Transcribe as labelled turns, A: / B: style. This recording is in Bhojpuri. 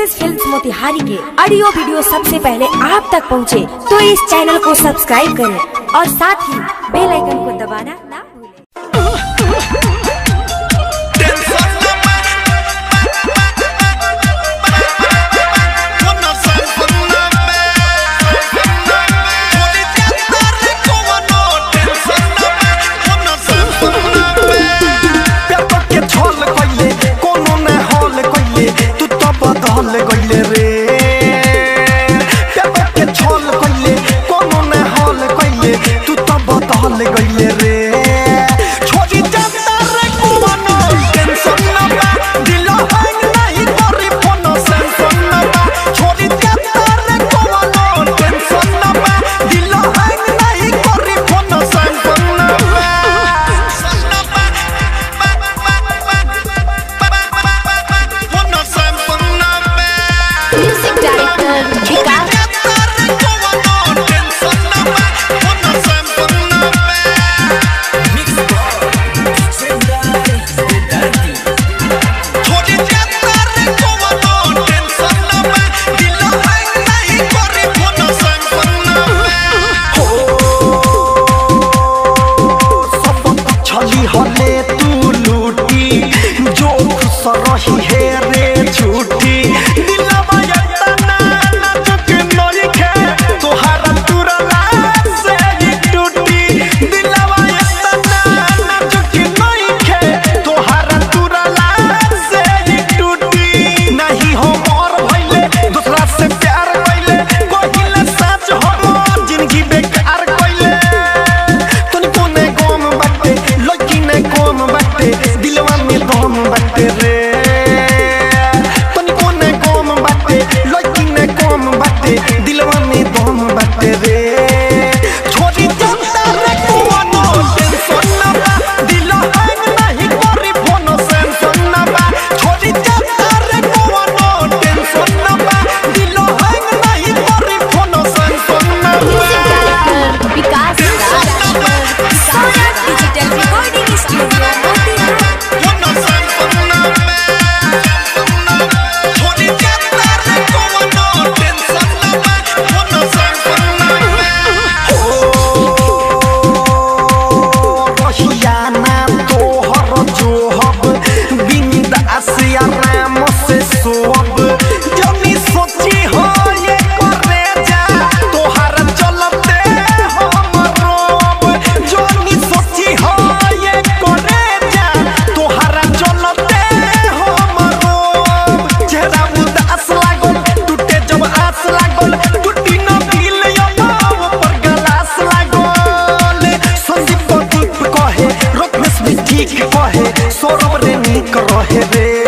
A: एसएस फिल्म्स मोतिहारी के ऑडियो वीडियो सबसे पहले आप तक पहुंचे, तो इस चैनल को सब्सक्राइब करें और साथ ही बेल आइकन को दबाना ना भूलें।
B: रही है रे झूठी दिलवा यतना नाजुक नइखे तोहरा तुरला से ही टूटी दिलवा यतना नाजुक नइखे तोहरा तुरला से ही टूटी नहीं हो मोर भइले दूसरा से प्यार कइले कहिले सच हो जिंदगी बेकार कइले तनी कोने गम बाटे लगी ने गम बाटे दिलवा में गम बाटे रे दिलवा में दम बाटे रे छोड़ी जाता रे कोनो टेंशन ना बा दिल हैंग नहीं करी फोन टेंशन ना बा छोड़ी जाता रे कोनो टेंशन ना बा दिल हैंग नहीं करी फोन टेंशन ना बा
A: विकास सोना डिजिटल रिकॉर्डिंग स्टूडियो
B: कहे सौरभ रे निक रहे रे।